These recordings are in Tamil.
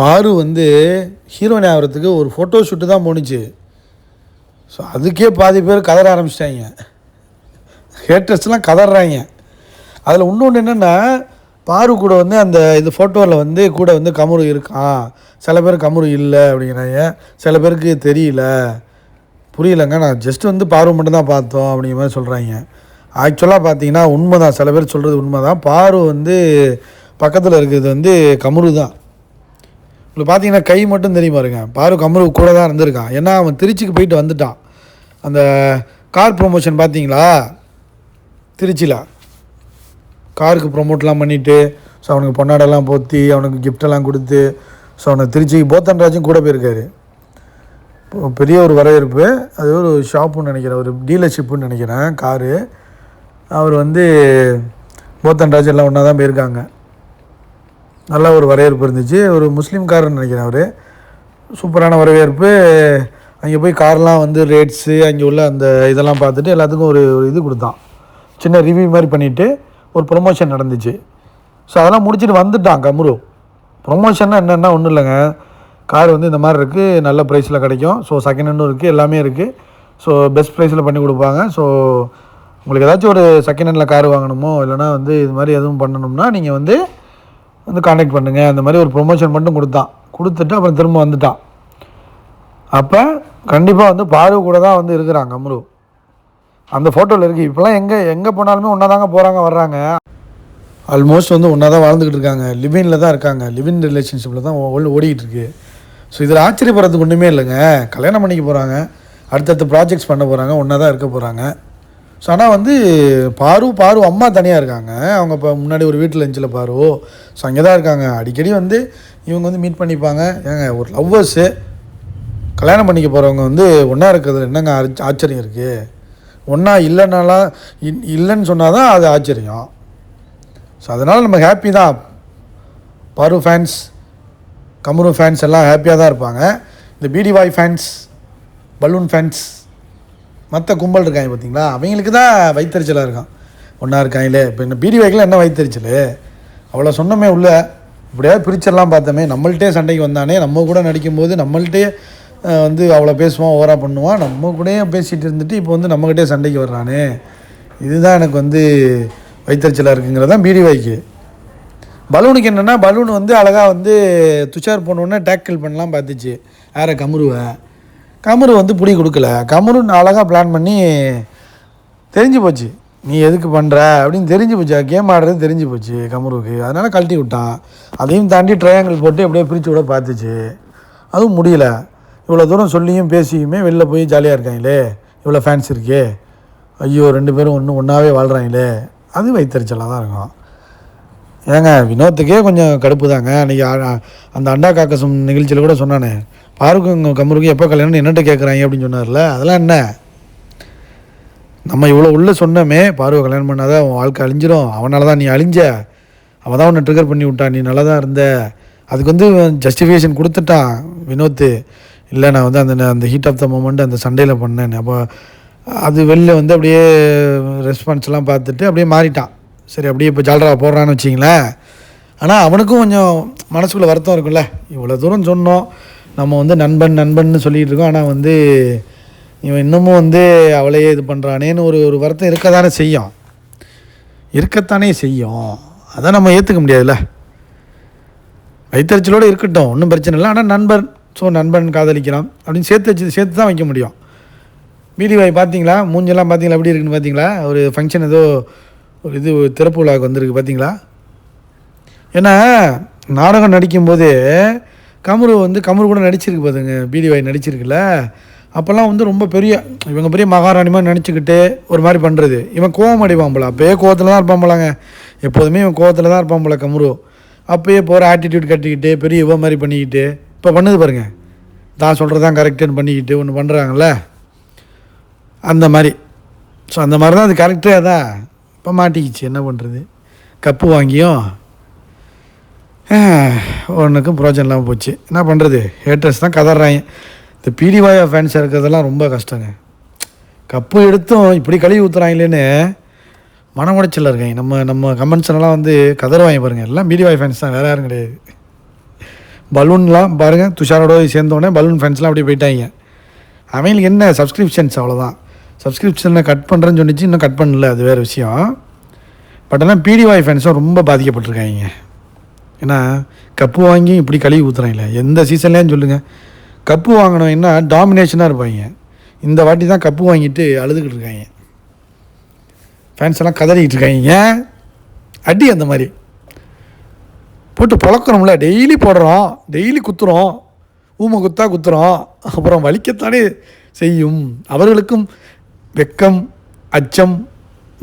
பாரு வந்து ஹீரோயின் ஆகிறதுக்கு ஒரு ஃபோட்டோ ஷூட்டு தான் போணுச்சு. ஸோ அதுக்கே பாதி பேர் கதற ஆரம்பிச்சிட்டாங்க. ஹேட்டர்ஸ்லாம் கதறாங்க. அதில் இன்னொன்று என்னென்னா, பாரு கூட வந்து அந்த இது ஃபோட்டோவில் வந்து கூட வந்து கமுரு இருக்கான், சில பேர் கமுரு இல்லை அப்படிங்கிறாங்க, சில பேருக்கு தெரியல, புரியலைங்க, நான் ஜஸ்ட் வந்து பாரு மட்டும்தான் பார்த்தோம் அப்படிங்கிற மாதிரி சொல்கிறாங்க. ஆக்சுவலாக பார்த்தீங்கன்னா உண்மை தான், சில பேர் சொல்கிறது உண்மை தான். பாரு வந்து பக்கத்தில் இருக்கிறது வந்து கமுரு தான். உங்களுக்கு பார்த்தீங்கன்னா கை மட்டும் தெரியும் பாருங்க, பாரு கமுரு கூட தான் இருந்திருக்கான். ஏன்னா அவன் திருச்சிக்கு போயிட்டு வந்துட்டான். அந்த கார் ப்ரொமோஷன் பார்த்தீங்களா, திருச்சியில் காருக்கு ப்ரொமோட்லாம் பண்ணிவிட்டு, ஸோ அவனுக்கு பொன்னாடெல்லாம் போற்றி அவனுக்கு கிஃப்டெல்லாம் கொடுத்து, ஸோ அவனுக்கு திருச்சிக்கு போத்தன்ராஜும் கூட போயிருக்காரு. பெரிய ஒரு வரவேற்பு. அது ஒரு ஷாப்புன்னு நினைக்கிறேன், ஒரு டீலர்ஷிப்புன்னு நினைக்கிறேன் காரு. அவர் வந்து போத்தன்ராஜ் எல்லாம் ஒன்றா தான் போயிருக்காங்க. நல்ல ஒரு வரவேற்பு இருந்துச்சு. ஒரு முஸ்லீம்காரன்னு நினைக்கிறேன் அவர். சூப்பரான வரவேற்பு. அங்கே போய் கார்லாம் வந்து ரேட்ஸு அங்கே உள்ள அந்த இதெல்லாம் பார்த்துட்டு எல்லாத்துக்கும் ஒரு இது கொடுத்தான், சின்ன ரிவ்யூ மாதிரி பண்ணிவிட்டு ஒரு ப்ரொமோஷன் நடந்துச்சு. ஸோ அதெல்லாம் முடிச்சுட்டு வந்துட்டான் கமுரு. ப்ரொமோஷன்னா என்னென்னா ஒன்றும் இல்லைங்க, கார் வந்து இந்த மாதிரி இருக்குது, நல்ல ப்ரைஸில் கிடைக்கும், ஸோ செகண்ட் ஹேண்டும் இருக்குது, எல்லாமே இருக்குது, ஸோ பெஸ்ட் ப்ரைஸில் பண்ணி கொடுப்பாங்க. ஸோ உங்களுக்கு ஏதாச்சும் ஒரு செகண்ட் ஹேண்டில் கார் வாங்கணுமோ இல்லைனா வந்து இது மாதிரி எதுவும் பண்ணணும்னா நீங்கள் வந்து கான்டாக்ட் பண்ணுங்கள், அந்த மாதிரி ஒரு ப்ரொமோஷன் மட்டும் கொடுத்துட்டு அப்புறம் திரும்ப வந்துட்டான். அப்போ கண்டிப்பாக வந்து பாரு கூட தான் வந்து இருக்கிறாங்க கமுரு. அந்த ஃபோட்டோவில் இருக்குது. இப்போலாம் எங்கே போனாலுமே ஒன்றா தாங்க போகிறாங்க வர்றாங்க. ஆல்மோஸ்ட் வந்து ஒன்றா தான் வாழ்ந்துக்கிட்டு இருக்காங்க, லிவினில் தான் இருக்காங்க, லிவின் ரிலேஷன்ஷிப்பில் தான் ஓடிக்கிட்டு இருக்கு. ஸோ இதில் ஆச்சரியப்படுறதுக்கு ஒன்றுமே இல்லைங்க. கல்யாணம் பண்ணிக்க போகிறாங்க, அடுத்தடுத்த ப்ராஜெக்ட்ஸ் பண்ண போகிறாங்க, ஒன்றா தான் இருக்க போகிறாங்க. ஸோ ஆனால் வந்து பாரு அம்மா தனியாக இருக்காங்க. அவங்க இப்போ முன்னாடி ஒரு வீட்டில் இருந்துச்சில் பாரு, ஸோ அங்கே தான் இருக்காங்க. அடிக்கடி வந்து இவங்க வந்து மீட் பண்ணிப்பாங்க. ஏங்க ஒரு லவ்வர்ஸு கல்யாணம் பண்ணிக்க போகிறவங்க வந்து ஒன்றா இருக்கிறதுல என்னங்க ஆச்சரியம் இருக்குது? ஒன்றா இல்லைனாலாம் இல்லைன்னு சொன்னால் தான் அது ஆச்சரியம். ஸோ அதனால் நம்ம ஹாப்பி தான். பாரு ஃபேன்ஸ், கமுரு ஃபேன்ஸ் எல்லாம் ஹாப்பியாக தான் இருப்பாங்க. இந்த பிடிஒய் ஃபேன்ஸ், பலூன் ஃபேன்ஸ், மற்ற கும்பல் இருக்காங்க பார்த்தீங்களா, அவங்களுக்கு தான் வைத்தறிச்சலாக இருக்கான். ஒன்றா இருக்காங்களே. இப்போ இந்த பிடிஒய்க்கெலாம் என்ன வைத்தறிச்சல்? அவ்வளோ சொன்னமே உள்ள இப்படியாவது பிரிச்சர்லாம் பார்த்தோமே, நம்மள்கிட்டே சண்டைக்கு வந்தானே, நம்ம கூட நடிக்கும்போது நம்மள்கிட்டே வந்து அவ்வளோ பேசுவான், ஓவராக பண்ணுவான், நம்ம கூடயே பேசிகிட்டு இருந்துட்டு இப்போ வந்து நம்மக்கிட்டே சண்டைக்கு வர்றானே, இதுதான் எனக்கு வந்து வைத்தறிச்சலாக இருக்குங்கிறது தான் பிடிஒய்க்கு. பலூனுக்கு என்னென்னா, பலூன் வந்து அழகாக வந்து துஷார் போனோடனே டேக்கிள் பண்ணலாம் பார்த்துச்சு யாரை, கமுருவை. கமுரு வந்து பிடி கொடுக்கல. கமுரு அழகாக பிளான் பண்ணி தெரிஞ்சு போச்சு, நீ எதுக்கு பண்ணுற அப்படின்னு தெரிஞ்சு போச்சு, கேம் ஆடுறது தெரிஞ்சு போச்சு கமுருக்கு. அதனால் கழட்டி விட்டான். அதையும் தாண்டி ட்ரையாங்கிள் போட்டு எப்படியோ பிரித்து விட பார்த்துச்சு, அதுவும் முடியல. இவ்வளோ தூரம் சொல்லியும் பேசியுமே வெளில போய் ஜாலியாக இருக்காங்களே, இவ்வளோ ஃபேன்ஸ் இருக்கே, ஐயோ 2 பேரும் ஒன்றாவே வாழ்கிறாங்களே, அது வைத்தறிச்சலாக தான் இருக்கும். ஏங்க வினோத்துக்கே கொஞ்சம் கடுப்பு தாங்க. அன்றைக்கி அந்த அண்டா காக்கசம் நிகழ்ச்சியில் கூட சொன்னானே, பாருக்கும் கமுருக்கும் எப்போ கல்யாணம்னு என்னட்ட கேட்குறாங்க அப்படின்னு சொன்னார்ல, அதெல்லாம் என்ன? நம்ம இவ்வளோ உள்ளே சொன்னோமே, பாருவை கல்யாணம் பண்ணாதான் அவன் வாழ்க்கை அழிஞ்சிரும், அவனால தான் நீ அழிஞ்ச, அவன் தான் உன்னை ட்ரிகர் பண்ணி விட்டான், நீ நல்லா தான் இருந்த, அதுக்கு வந்து ஜஸ்டிஃபிகேஷன் கொடுத்துட்டான் வினோத்து. இல்லை நான் வந்து அந்த ஹீட் ஆஃப் த மூமெண்ட் அந்த சண்டையில் பண்ணேன். அப்போ அது வெளில வந்து அப்படியே ரெஸ்பான்ஸ்லாம் பார்த்துட்டு அப்படியே மாறிட்டான். சரி அப்படியே இப்போ ஜால்ரா போடுறான்னு வச்சிங்களேன். ஆனால் அவனுக்கும் கொஞ்சம் மனசுக்குள்ளே வருத்தம் இருக்குல்ல, இவ்வளோ தூரம் சொன்னோம், நம்ம வந்து நண்பன்னு சொல்லிகிட்டு இருக்கோம், ஆனால் வந்து இவன் இன்னமும் வந்து அவளையே இது பண்ணுறானேன்னு ஒரு வருத்தம் இருக்கத்தானே செய்யும். அதை நம்ம ஏற்றுக்க முடியாதுல்ல. வைத்தறிச்சலோடு இருக்கட்டும், ஒன்றும் பிரச்சனை இல்லை. ஆனால் நண்பன், ஸோ நண்பன் காதலிக்கலாம் அப்படின்னு சேர்த்து தான் வைக்க முடியும். பிடிஒய் பார்த்தீங்களா, மூஞ்செல்லாம் பார்த்தீங்களா எப்படி இருக்குன்னு பார்த்தீங்களா? ஒரு ஃபங்க்ஷன் ஏதோ ஒரு இது திறப்பு விழாவுக்கு வந்திருக்கு பார்த்தீங்களா? ஏன்னா நாடகம் நடிக்கும்போது கமுரு கூட நடிச்சிருக்கு பார்த்துங்க, பிடிஒய் நடிச்சிருக்குல்ல. அப்போல்லாம் வந்து ரொம்ப இவங்க பெரிய மகாராணி மாதிரி நினச்சிக்கிட்டு ஒரு மாதிரி பண்ணுறது. இவன் கோவம் அடிவான் போல, அப்போயே கோவத்தில் தான் இருப்பான் போலாங்க, எப்போதுமே இவன் கோவத்தில் தான் இருப்பான் போல கமுரு. அப்போயே போகிற ஆட்டிடியூட் கட்டிக்கிட்டு பெரிய இவன் மாதிரி பண்ணிக்கிட்டு இப்போ பண்ணுது பாருங்க, தான் சொல்கிறது தான் கரெக்டுன்னு பண்ணிக்கிட்டு ஒன்று பண்ணுறாங்கல்ல, அந்த மாதிரி. ஸோ அந்த மாதிரி தான் அது கரெக்டே தான். இப்போ மாட்டிக்கிச்சு, என்ன பண்ணுறது? கப்பு வாங்கியும் ஒன்றுக்கும் பிரோஜனம் இல்லாமல் போச்சு. என்ன பண்ணுறது? ஹேட்டர்ஸ் தான் கதறாங்க. இந்த பிடிஒய் ஃபேன்ஸாக இருக்கிறதெல்லாம் ரொம்ப கஷ்டங்க. கப்பு எடுத்தும் இப்படி கழுவி ஊற்றுறாங்களேன்னு மன உடைச்சல் இருக்காங்க. நம்ம கமெண்ட்ஸ்லாம் வந்து கதறுவாங்க பாருங்கள், எல்லாம் பிடிஒய் ஃபேன்ஸ் தான், வேறு யாரும் கிடையாது. பலூன்லாம் பாருங்கள், துஷாரோட சேர்ந்தோடனே பலூன் ஃபேன்ஸ்லாம் அப்படியே போயிட்டாங்க. அவங்களுக்கு என்ன சப்ஸ்கிரிப்ஷன்ஸ் அவ்வளோதான். சப்ஸ்கிரிப்ஷனை கட் பண்ணுறேன்னு சொன்னிச்சு, இன்னும் கட் பண்ணல, அது வேறு விஷயம். பட் ஆனால் பிடிஒய் ஃபேன்ஸும் ரொம்ப பாதிக்கப்பட்டிருக்காங்க. ஏன்னா கப்பு வாங்கி இப்படி கழுவி ஊற்றுறாங்களே, எந்த சீசன்லேயும் சொல்லுங்கள். கப்பு வாங்கினோம் என்ன டாமினேஷனாக இருப்பாங்க. இந்த வாட்டி தான் கப்பு வாங்கிட்டு அழுதுகிட்டு இருக்காங்க. ஃபேன்ஸ் எல்லாம் கதறிக்கிட்டு இருக்காங்க. அடி அந்த மாதிரி போட்டு பொழக்கிறோம்ல, டெய்லி போடுறோம், டெய்லி குத்துறோம், ஊமை குத்தா குத்துறோம், அப்புறம் வலிக்கத்தானே செய்யும். அவர்களுக்கும் வெக்கம், அச்சம்,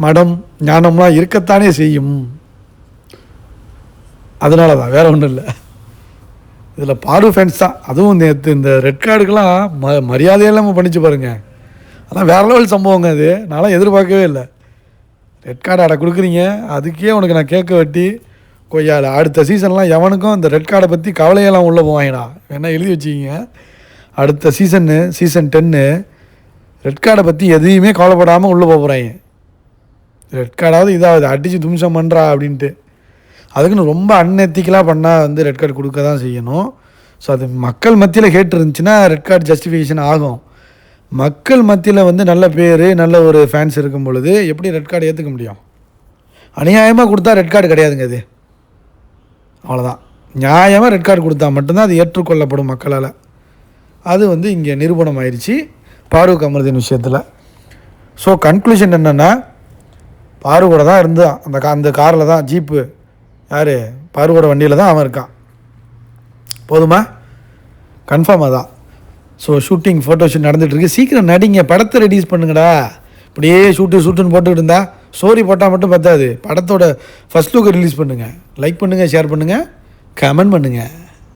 மடம், ஞானம்லாம் இருக்கத்தானே செய்யும். அதனால தான், வேறு ஒன்றும் இல்லை. இதில் பாரு ஃபேன்ஸ் தான். அதுவும் நேற்று இந்த ரெட் கார்டுக்கெலாம் மரியாதையெல்லாம் பண்ணிச்சு பாருங்கள். அதெல்லாம் வேறு லெவல் சம்பவங்க. அது நான்லாம் எதிர்பார்க்கவே இல்லை. ரெட் கார்டு அடை கொடுக்குறீங்க, அதுக்கே உனக்கு நான் கேட்க வெட்டி கொய்யால. அடுத்த சீசன்லாம் எவனுக்கும் இந்த ரெட் கார்டை பற்றி கவலையெல்லாம் உள்ளே போவாங்கடா, வேணா எழுதி வச்சுக்கிங்க. அடுத்த சீசன் 10 ரெட் கார்டை பற்றி எதையுமே கவலைப்படாமல் உள்ளே போகிறாங்க. ரெட் கார்டாவது இதாவது அடித்து தும்சம் பண்ணுறா அப்படின்ட்டு. அதுக்குன்னு ரொம்ப அன்எத்திக்கலாக பண்ணால் வந்து ரெட் கார்டு கொடுக்க தான் செய்யணும். ஸோ அது மக்கள் மத்தியில் கேட்டு இருந்துச்சுன்னா ரெட் கார்டு ஜஸ்டிஃபிகேஷன் ஆகும். மக்கள் மத்தியில் வந்து நல்ல பேர், நல்ல ஒரு ஃபேன்ஸ் இருக்கும் பொழுது எப்படி ரெட் கார்டு ஏற்றுக்க முடியும்? அநியாயமாக கொடுத்தா ரெட் கார்டு கிடையாதுங்க. அது அவ்வளோதான். நியாயமாக ரெட் கார்டு கொடுத்தா மட்டும்தான் அது ஏற்றுக்கொள்ளப்படும் மக்களால். அது வந்து இங்கே நிரூபணம் ஆயிடுச்சு ஃபாரூக் அமருதீன் விஷயத்தில். ஸோ கன்க்ளூஷன் என்னென்னா, ஃபாரூக்கோட தான் இருந்தான் அந்த காரில் தான், ஜீப்பு யார் ஃபாரூக்கோட வண்டியில் தான் அவன் இருக்கான். போதுமா? கன்ஃபார்மாக தான். ஸோ ஷூட்டிங் ஃபோட்டோ ஷூட் நடந்துகிட்ருக்கு. சீக்கிரம் நடிங்க, படத்தை ரெடியூஸ் பண்ணுங்கடா. இப்படியே ஷூட்டுன்னு போட்டுக்கிட்டு இருந்தா ஸ்டோரி போட்டால் மட்டும் பத்தாது. படத்தோட ஃபஸ்ட் லுக்கை ரிலீஸ் பண்ணுங்கள். லைக் பண்ணுங்கள், ஷேர் பண்ணுங்கள், கமெண்ட் பண்ணுங்கள்.